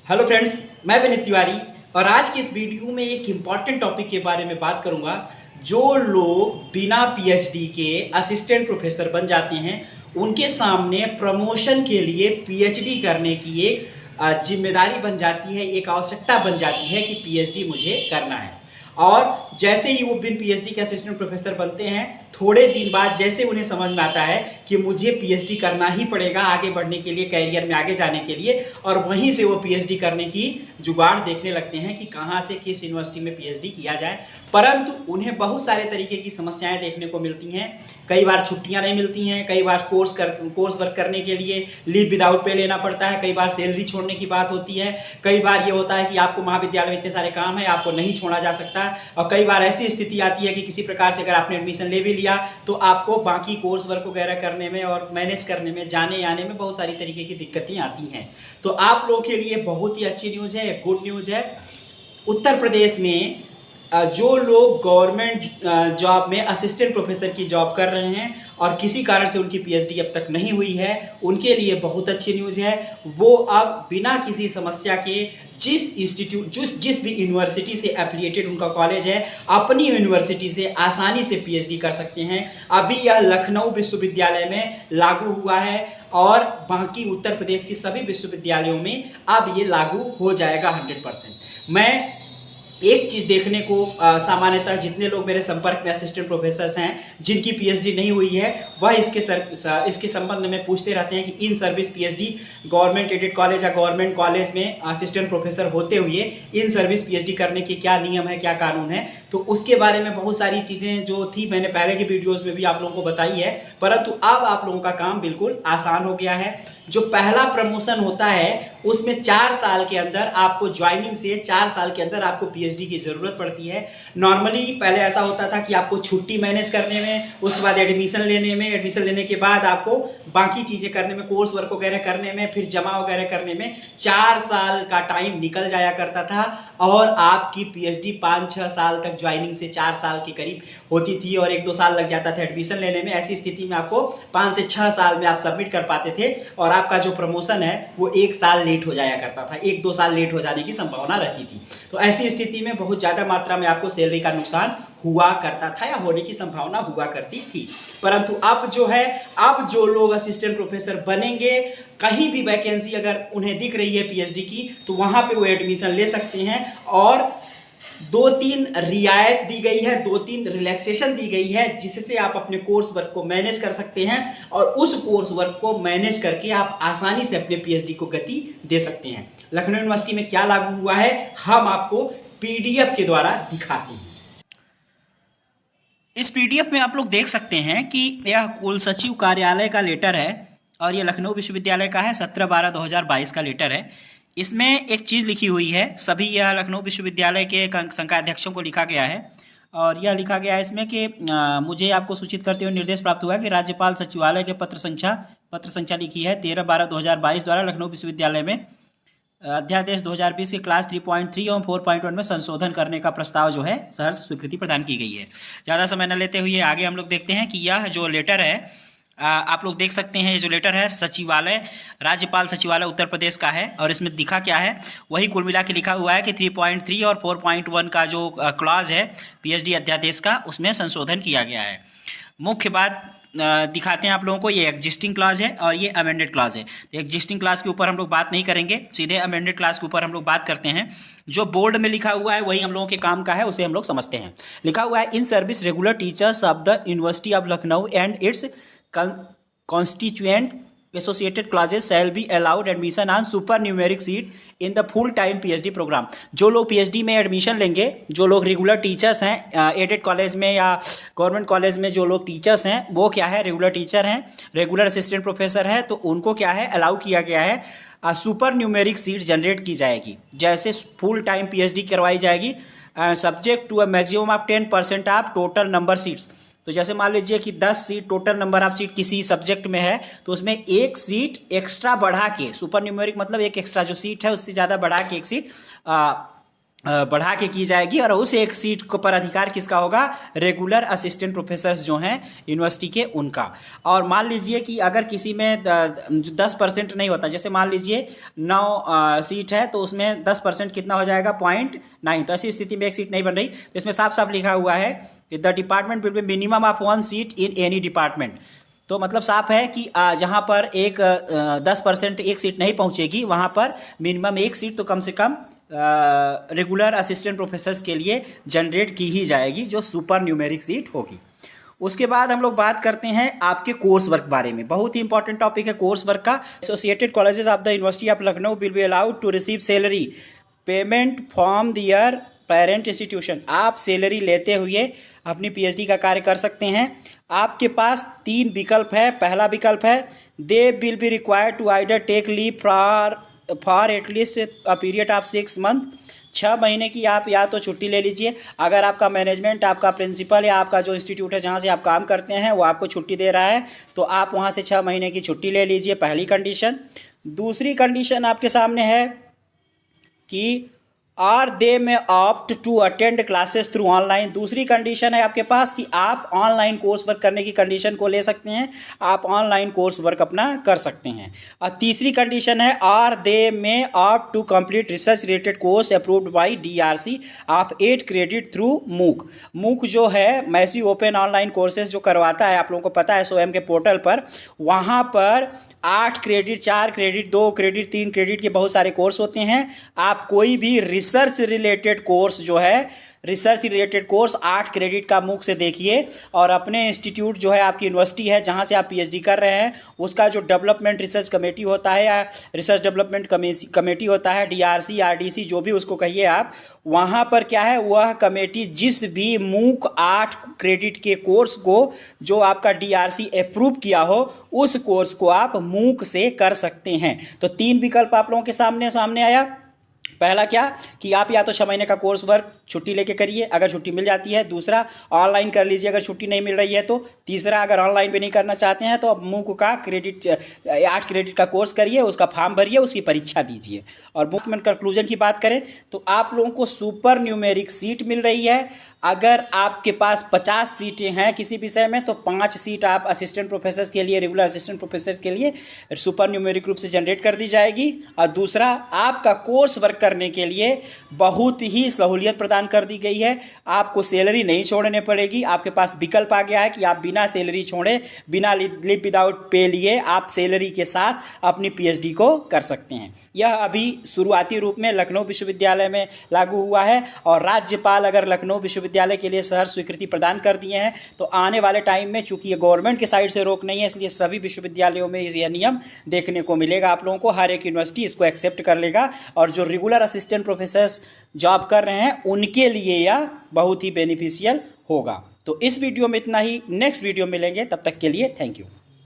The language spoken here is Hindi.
हेलो फ्रेंड्स, मैं विनीत तिवारी और आज की इस वीडियो में एक इम्पॉर्टेंट टॉपिक के बारे में बात करूंगा। जो लोग बिना पीएचडी के असिस्टेंट प्रोफेसर बन जाते हैं उनके सामने प्रमोशन के लिए पीएचडी करने की एक जिम्मेदारी बन जाती है, एक आवश्यकता बन जाती है कि पीएचडी मुझे करना है। और जैसे ही वो बिन पीएचडी के असिस्टेंट प्रोफेसर बनते हैं, थोड़े दिन बाद जैसे उन्हें समझ में आता है कि मुझे पीएचडी करना ही पड़ेगा आगे बढ़ने के लिए, कैरियर में आगे जाने के लिए, और वहीं से वो पीएचडी करने की जुगाड़ देखने लगते हैं कि कहाँ से किस यूनिवर्सिटी में पीएचडी किया जाए। परंतु उन्हें बहुत सारे तरीके की समस्याएं देखने को मिलती हैं। कई बार छुट्टियां नहीं मिलती हैं, कई बार कोर्स वर्क करने के लिए लीव विदाउट पे लेना पड़ता है, कई बार सैलरी छोड़ने की बात होती है, कई बार ये होता है कि आपको महाविद्यालय में इतने सारे काम है, आपको नहीं छोड़ा जा सकता, और कई बार ऐसी स्थिति आती है कि किसी प्रकार से अगर आपने एडमिशन ले भी लिया तो आपको बाकी कोर्स वर्क वगैरह करने में और मैनेज करने में, जाने आने में बहुत सारी तरीके की दिक्कतें आती हैं। तो आप लोगों के लिए बहुत ही अच्छी न्यूज़ है, गुड न्यूज़ है। उत्तर प्रदेश में जो लोग गवर्नमेंट जॉब में असिस्टेंट प्रोफेसर की जॉब कर रहे हैं और किसी कारण से उनकी पीएचडी अब तक नहीं हुई है, उनके लिए बहुत अच्छी न्यूज़ है। वो अब बिना किसी समस्या के जिस भी यूनिवर्सिटी से एफिलिएटेड उनका कॉलेज है, अपनी यूनिवर्सिटी से आसानी से पीएचडी कर सकते हैं। अभी यह लखनऊ विश्वविद्यालय में लागू हुआ है और बाकी उत्तर प्रदेश की सभी विश्वविद्यालयों में अब ये लागू हो जाएगा 100%। मैं एक चीज़ देखने को सामान्यतः जितने लोग मेरे संपर्क में असिस्टेंट प्रोफेसर्स हैं जिनकी पीएचडी नहीं हुई है, वह इसके संबंध में पूछते रहते हैं कि in service PhD government aided college या गवर्नमेंट कॉलेज में असिस्टेंट प्रोफेसर होते हुए इन सर्विस पीएचडी करने के क्या नियम है, क्या कानून है। तो उसके बारे में बहुत सारी चीज़ें जो थी मैंने पहले की वीडियोज़ में भी आप लोगों को बताई है, परंतु अब आप लोगों का काम बिल्कुल आसान हो गया है। जो पहला प्रमोशन होता है उसमें 4 साल के अंदर आपको ज्वाइनिंग से 4 साल के अंदर आपको पीएचडी की जरूरत पड़ती है। नॉर्मली पहले ऐसा होता था कि आपको छुट्टी मैनेज करने में, उसके बाद एडमिशन लेने में, एडमिशन लेने के बाद आपको बाकी चीजें करने में, कोर्स वर्क वगैरह करने में, फिर जमा वगैरह करने में 4 साल का टाइम निकल जाया करता था और आपकी पीएचडी 5-6 साल तक ज्वाइनिंग से 4 साल के करीब होती थी और 1-2 साल लग जाता था एडमिशन लेने में। ऐसी स्थिति में आपको 5 से 6 साल में आप सबमिट कर पाते थे और आपका जो प्रमोशन है वो 1 साल लेट हो जाया करता था, 1-2 साल लेट हो जाने की संभावना रहती थी। तो ऐसी स्थिति में बहुत ज़्यादा मात्रा में आपको सैलरी का नुकसान हुआ करता था या होने की संभावना हुआ करती थी। परंतु अब जो है, अब जो लोग असिस्टेंट प्रोफेसर बनेंगे, कहीं भी वैकेंसी अगर उन्हें दिख रही है पीएचडी की तो वहाँ पे वो एडमिशन ले सकते हैं और 2-3 रियायत दी गई है, 2-3 रिलैक्सेशन दी गई है जिससे आप अपने कोर्स वर्क को मैनेज कर सकते हैं और उस कोर्स वर्क को मैनेज करके आप आसानी से अपने पीएचडी को गति दे सकते हैं। लखनऊ यूनिवर्सिटी में क्या लागू हुआ है हम आपको पीडीएफ के द्वारा दिखाते हैं। इस पीडीएफ में आप लोग देख सकते हैं कि यह कुल सचिव कार्यालय का लेटर है और यह लखनऊ विश्वविद्यालय का है, 17/12/2022 का लेटर है। इसमें एक चीज़ लिखी हुई है, सभी यह लखनऊ विश्वविद्यालय के संकायध्यक्षों को लिखा गया है और यह लिखा गया है इसमें कि मुझे आपको सूचित करते हुए निर्देश प्राप्त हुआ है कि राज्यपाल सचिवालय के पत्र संख्या लिखी है 13/12/2022 द्वारा लखनऊ विश्वविद्यालय में अध्यादेश 2020 के क्लास 3.3 और 4.1 में संशोधन करने का प्रस्ताव जो है सहर्ष स्वीकृति प्रदान की गई है। ज़्यादा समय न लेते हुए आगे हम लोग देखते हैं कि यह जो लेटर है, आप लोग देख सकते हैं, ये जो लेटर है सचिवालय, राज्यपाल सचिवालय उत्तर प्रदेश का है और इसमें दिखा क्या है, वही कुल मिला के लिखा हुआ है कि 3.3 और 4.1 का जो क्लॉज है पीएचडी अध्यादेश का, उसमें संशोधन किया गया है। मुख्य बात दिखाते हैं आप लोगों को, ये एग्जिस्टिंग क्लॉज है और ये अमेंडेड क्लॉज है। तो एग्जिस्टिंग क्लॉज के ऊपर हम लोग बात नहीं करेंगे, सीधे अमेंडेड क्लॉज के ऊपर हम लोग बात करते हैं। जो बोर्ड में लिखा हुआ है वही हम लोगों के काम का है, उसे हम लोग समझते हैं। लिखा हुआ है, in service regular teachers of the university of Lucknow and it's constituent associated classes shall be allowed admission on supernumeric seat in the full time PhD program। जो लोग PhD में एडमिशन लेंगे, जो लोग रेगुलर टीचर्स हैं एडेड कॉलेज में या गवर्नमेंट कॉलेज में, जो लोग टीचर्स हैं वो क्या है, रेगुलर टीचर हैं, रेगुलर असिस्टेंट प्रोफेसर हैं, तो उनको क्या है, अलाउ किया गया है सुपर न्यूमेरिक सीट जनरेट की जाएगी। जैसे फुल टाइम PhD करवाई जाएगी subject to a maximum of 10% of total number seats. तो जैसे मान लीजिए कि 10 seat total number of seat किसी सब्जेक्ट में है तो उसमें एक सीट एक्स्ट्रा बढ़ा के, सुपर न्यूमेरिक मतलब एक एक्स्ट्रा जो सीट है उससे ज़्यादा बढ़ा के एक सीट बढ़ा के की जाएगी और उस एक सीट को पर अधिकार किसका होगा, रेगुलर असिस्टेंट प्रोफेसर जो हैं यूनिवर्सिटी के उनका। और मान लीजिए कि अगर किसी में 10% नहीं होता, जैसे मान लीजिए 9 सीट है तो उसमें 10% कितना हो जाएगा, 0.9। तो ऐसी स्थिति में एक सीट नहीं बन रही, तो इसमें साफ साफ लिखा हुआ है कि the department will be minimum of 1 seat in any department. तो मतलब साफ है कि जहां पर एक 10% एक सीट नहीं पहुंचेगी वहां पर मिनिमम एक सीट तो कम से कम रेगुलर असिस्टेंट प्रोफेसर्स के लिए जनरेट की ही जाएगी, जो सुपर न्यूमेरिक सीट होगी। उसके बाद हम लोग बात करते हैं आपके कोर्स वर्क बारे में। बहुत ही इंपॉर्टेंट टॉपिक है कोर्स वर्क का। Associated colleges of the university of Lucknow will be allowed to receive salary payment from their parent institution. आप सैलरी लेते हुए अपनी पीएचडी का कार्य कर सकते हैं। आपके पास 3 विकल्प है। पहला विकल्प है they will be required to either take leave for at least a period of 6 month. 6 महीने की आप या तो छुट्टी ले लीजिए। अगर आपका मैनेजमेंट, आपका प्रिंसिपल या आपका जो इंस्टीट्यूट है जहाँ से आप काम करते हैं वो आपको छुट्टी दे रहा है तो आप वहाँ से 6 महीने की छुट्टी ले लीजिए, पहली कंडीशन। दूसरी कंडीशन आपके सामने है कि और they may opt to attend classes through online. दूसरी कंडीशन है आपके पास कि आप ऑनलाइन कोर्स वर्क करने की कंडीशन को ले सकते हैं, आप ऑनलाइन कोर्स वर्क अपना कर सकते हैं। और तीसरी कंडीशन है और they may opt to complete research related course approved by DRC of 8 credit through MOOC. MOOC जो है मैसी ओपन ऑनलाइन कोर्सेज जो करवाता है, आप लोगों को पता है SOM के पोर्टल पर, वहाँ पर 8 क्रेडिट, 4 क्रेडिट, 2 क्रेडिट, 3 क्रेडिट के बहुत सारे कोर्स होते हैं। आप कोई भी रिसर्च रिलेटेड कोर्स जो है, रिसर्च रिलेटेड कोर्स 8 क्रेडिट का मूक से देखिए और अपने इंस्टीट्यूट जो है, आपकी यूनिवर्सिटी है जहां से आप पीएचडी कर रहे हैं, उसका जो डेवलपमेंट रिसर्च कमेटी होता है या रिसर्च डेवलपमेंट कमेटी होता है, डीआरसी, आरडीसी, जो भी उसको कहिए आप, वहां पर क्या है, वह कमेटी जिस भी मूक 8 क्रेडिट के कोर्स को जो आपका डीआरसी अप्रूव किया हो उस कोर्स को आप मूक से कर सकते हैं। तो 3 विकल्प आप लोगों के सामने आया। पहला क्या कि आप या तो 6 महीने का कोर्स वर्क छुट्टी लेके करिए अगर छुट्टी मिल जाती है। दूसरा, ऑनलाइन कर लीजिए अगर छुट्टी नहीं मिल रही है तो। तीसरा, अगर ऑनलाइन भी नहीं करना चाहते हैं तो आप मूक का 8 क्रेडिट का कोर्स करिए, उसका फॉर्म भरिए, उसकी परीक्षा दीजिए। और मुख्य कंक्लूजन की बात करें तो आप लोगों को सुपर न्यूमेरिक सीट मिल रही है। अगर आपके पास 50 सीटें हैं किसी विषय में तो 5 सीट आप असिस्टेंट प्रोफेसर के लिए, रेगुलर असिस्टेंट प्रोफेसर के लिए सुपर न्यूमेरिक रूप से जनरेट कर दी जाएगी। और दूसरा, आपका कोर्स वर्क करने के लिए बहुत ही सहूलियत प्रदान कर दी गई है। आपको सैलरी नहीं छोड़ने पड़ेगी। आपके पास विकल्प आ गया है कि आप बिना सैलरी छोड़े, बिना लीव विदाउट पे लिए आप सैलरी के साथ अपनी पीएचडी को कर सकते हैं। यह अभी शुरुआती रूप में लखनऊ विश्वविद्यालय में लागू हुआ है और राज्यपाल अगर लखनऊ विश्वविद्यालय के लिए सहर्ष स्वीकृति प्रदान कर दिए हैं तो आने वाले टाइम में, चूंकि ये गवर्नमेंट के साइड से रोक नहीं है, इसलिए सभी विश्वविद्यालयों में यह नियम देखने को मिलेगा आप लोगों को। हर एक यूनिवर्सिटी इसको एक्सेप्ट कर लेगा और जो रेगुलर असिस्टेंट प्रोफेसर्स जॉब कर रहे हैं उनके लिए यह बहुत ही बेनिफिशियल होगा। तो इस वीडियो में इतना ही। नेक्स्ट वीडियो मिलेंगे, तब तक के लिए थैंक यू।